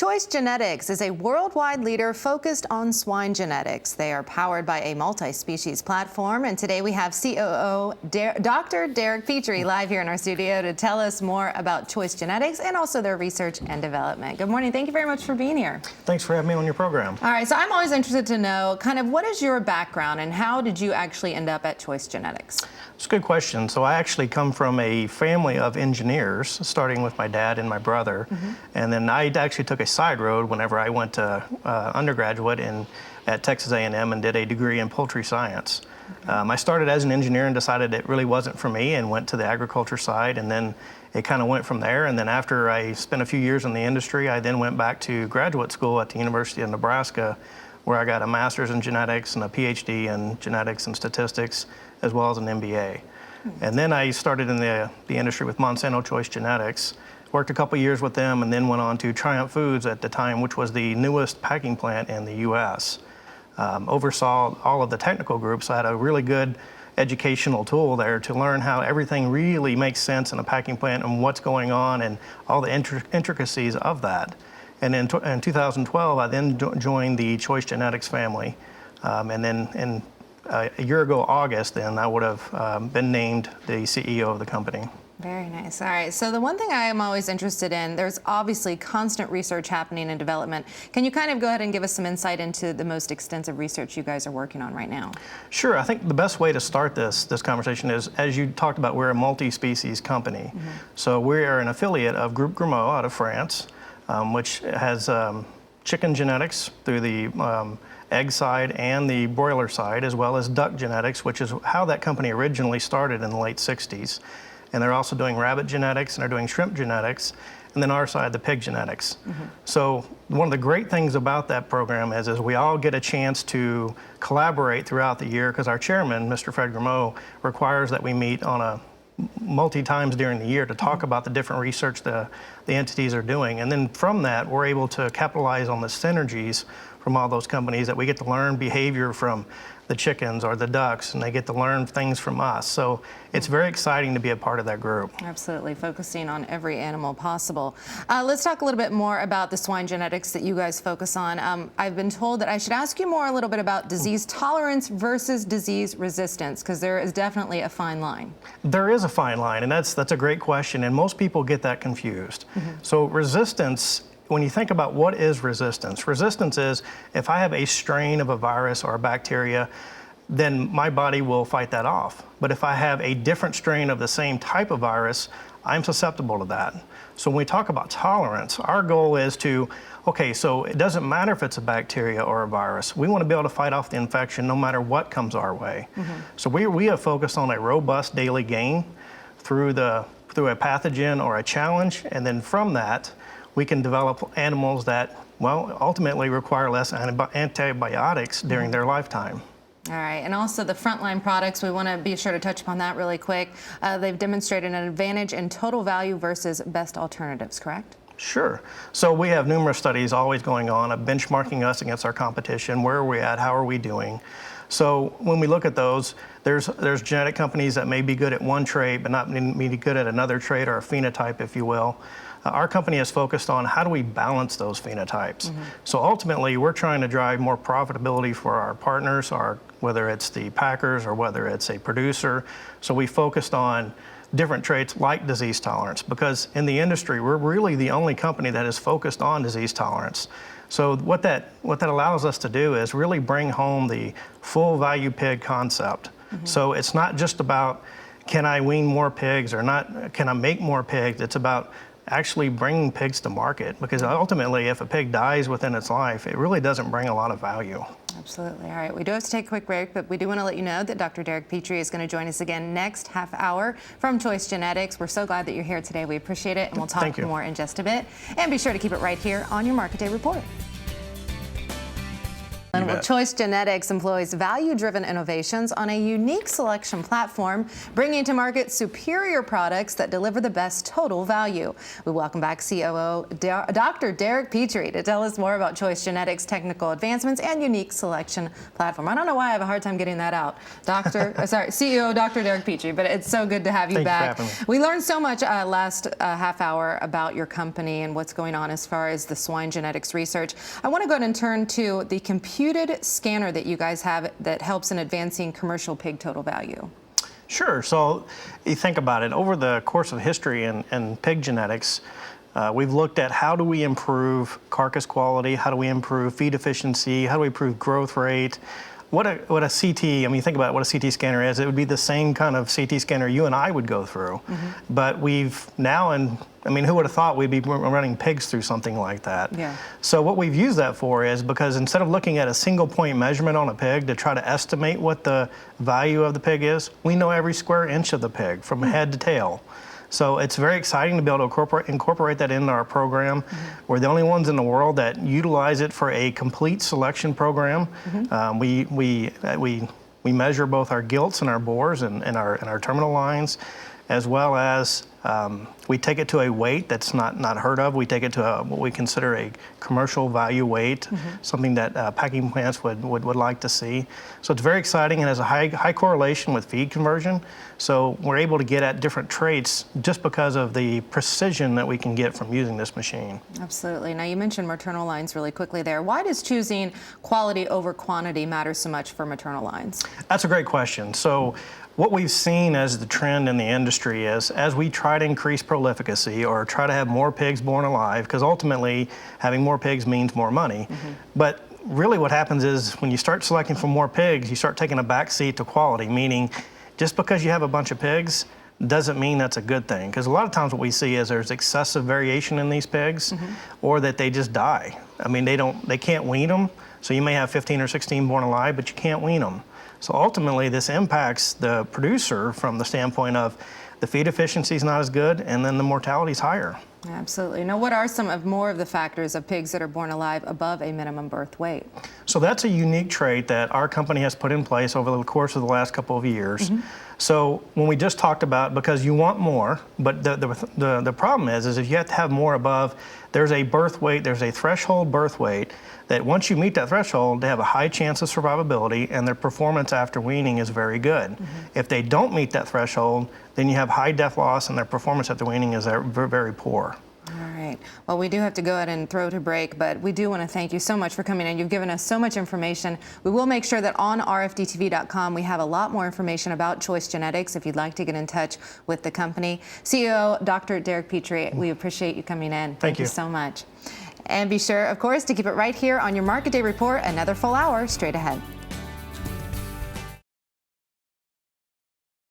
Choice Genetics is a worldwide leader focused on swine genetics. They are powered by a multi-species platform, and today we have COO Dr. Derek Petry live here in our studio to tell us more about Choice Genetics and also their research and development. Good morning. Thank you very much for being here. Thanks for having me on your program. All right, so I'm always interested to know kind of what is your background and how did you actually end up at Choice Genetics? It's a good question. So I actually come from a family of engineers, starting with my dad and my brother. And then I actually took a side road whenever I went to undergraduate at Texas A&M and did a degree in poultry science. I started as an engineer and decided it really wasn't for me and went to the agriculture side, and then it kind of went from there. And then after I spent a few years in the industry, I then went back to graduate school at the University of Nebraska, where I got a master's in genetics and a PhD in genetics and statistics, as well as an MBA. And then I started in the industry with Monsanto Choice Genetics, worked a couple years with them, and then went on to Triumph Foods at the time, which was the newest packing plant in the U.S. Oversaw all of the technical groups. I had a really good educational tool there to learn how everything really makes sense in a packing plant and what's going on and all the intricacies of that. And in 2012, I then joined the Choice Genetics family. And then a year ago, August, then I would have been named the CEO of the company. Very nice. All right. So the one thing I am always interested in, there's obviously constant research happening and development. Can you kind of go ahead and give us some insight into the most extensive research you guys are working on right now? Sure. I think the best way to start this conversation is, as you talked about, we're a multi-species company. So we are an affiliate of Groupe Grimaud out of France, which has chicken genetics through the egg side and the broiler side, as well as duck genetics, which is how that company originally started in the late 60s. And they're also doing rabbit genetics, and they're doing shrimp genetics, and then our side, the pig genetics. So one of the great things about that program is we all get a chance to collaborate throughout the year, because our chairman, Mr. Fred Grimaud, requires that we meet on a multi-times during the year to talk about the different research the entities are doing. And then from that, we're able to capitalize on the synergies from all those companies, that we get to learn behavior from the chickens or the ducks, and they get to learn things from us. So it's very exciting to be a part of that group. Absolutely, focusing on every animal possible. Let's talk a little bit more about the swine genetics that you guys focus on. I've been told that I should ask you more a little bit about disease tolerance versus disease resistance, because there is definitely a fine line. There is a fine line, and that's a great question, and most people get that confused. So resistance, when you think about what is resistance, resistance is if I have a strain of a virus or a bacteria, then my body will fight that off. But if I have a different strain of the same type of virus, I'm susceptible to that. So when we talk about tolerance, our goal is to, okay, so it doesn't matter if it's a bacteria or a virus. We want to be able to fight off the infection no matter what comes our way. So we have focused on a robust daily gain through a pathogen or a challenge, and then from that, we can develop animals that, well, ultimately require less antibiotics during their lifetime. All right, and also the frontline products, we want to be sure to touch upon that really quick. They've demonstrated an advantage in total value versus best alternatives, correct? Sure. So we have numerous studies always going on, benchmarking us against our competition. Where are we at? How are we doing? So when we look at those, there's genetic companies that may be good at one trait, but not be good at another trait or a phenotype, if you will. Our company is focused on how do we balance those phenotypes. So ultimately, we're trying to drive more profitability for our partners, whether it's the packers or whether it's a producer. So we focused on different traits like disease tolerance, because in the industry, we're really the only company that is focused on disease tolerance. So what that allows us to do is really bring home the full value pig concept. So it's not just about, can I wean more pigs or not, can I make more pigs? It's about actually bringing pigs to market, because ultimately if a pig dies within its life, it really doesn't bring a lot of value. Absolutely. All right, we do have to take a quick break, but we do want to let you know that Dr. Derek Petry is going to join us again next half hour from Choice Genetics. We're so glad that you're here today. We appreciate it, and we'll talk more in just a bit. And be sure to keep it right here on your Market Day Report. fun. Well, bet. Choice Genetics employs value-driven innovations on a unique selection platform, bringing to market superior products that deliver the best total value. We welcome back COO Dr. Derek Petry to tell us more about Choice Genetics' technical advancements and unique selection platform. I don't know why I have a hard time getting that out. CEO Dr. Derek Petry, but it's so good to have you Thank back. you for having me. We learned so much last half hour about your company and what's going on as far as the swine genetics research. I want to go ahead and turn to the computed scanner that you guys have that helps in advancing commercial pig total value. Sure. So you think about it, over the course of history in pig genetics, we've looked at how do we improve carcass quality, how do we improve feed efficiency, how do we improve growth rate. What a CT, I mean, you think about what a CT scanner is, it would be the same kind of CT scanner you and I would go through. But we've now, I mean, who would have thought we'd be running pigs through something like that? Yeah. So what we've used that for is because instead of looking at a single point measurement on a pig to try to estimate what the value of the pig is, we know every square inch of the pig from head to tail. So it's very exciting to be able to incorporate that into our program. We're the only ones in the world that utilize it for a complete selection program. We measure both our gilts and our bores and our terminal lines, as well as we take it to a weight that's not heard of. We take it to what we consider a commercial value weight, something that packing plants would like to see. So it's very exciting and has a high correlation with feed conversion. So we're able to get at different traits just because of the precision that we can get from using this machine. Absolutely. Now, you mentioned maternal lines really quickly there. Why does choosing quality over quantity matter so much for maternal lines? That's a great question. So what we've seen as the trend in the industry is as we try to increase prolificacy or try to have more pigs born alive, because ultimately having more pigs means more money. But really what happens is when you start selecting for more pigs, you start taking a back seat to quality, meaning just because you have a bunch of pigs doesn't mean that's a good thing. Because a lot of times what we see is there's excessive variation in these pigs or that they just die. I mean, they can't wean them. So you may have 15 or 16 born alive, but you can't wean them. So ultimately, this impacts the producer from the standpoint of the feed efficiency is not as good, and then the mortality is higher. Absolutely. Now, what are some more of the factors of pigs that are born alive above a minimum birth weight? So that's a unique trait that our company has put in place over the course of the last couple of years. So when we just talked about, because you want more, but the problem is if you have to have more above, there's a birth weight, there's a threshold birth weight that once you meet that threshold, they have a high chance of survivability and their performance after weaning is very good. If they don't meet that threshold, then you have high death loss and their performance after weaning is very, very poor. All right. Well, we do have to go ahead and throw to break, but we do want to thank you so much for coming in. You've given us so much information. We will make sure that on RFD-TV.com we have a lot more information about Choice Genetics if you'd like to get in touch with the company. CEO Dr. Derek Petry, we appreciate you coming in. Thank you so much. And be sure, of course, to keep it right here on your Market Day Report. Another full hour straight ahead.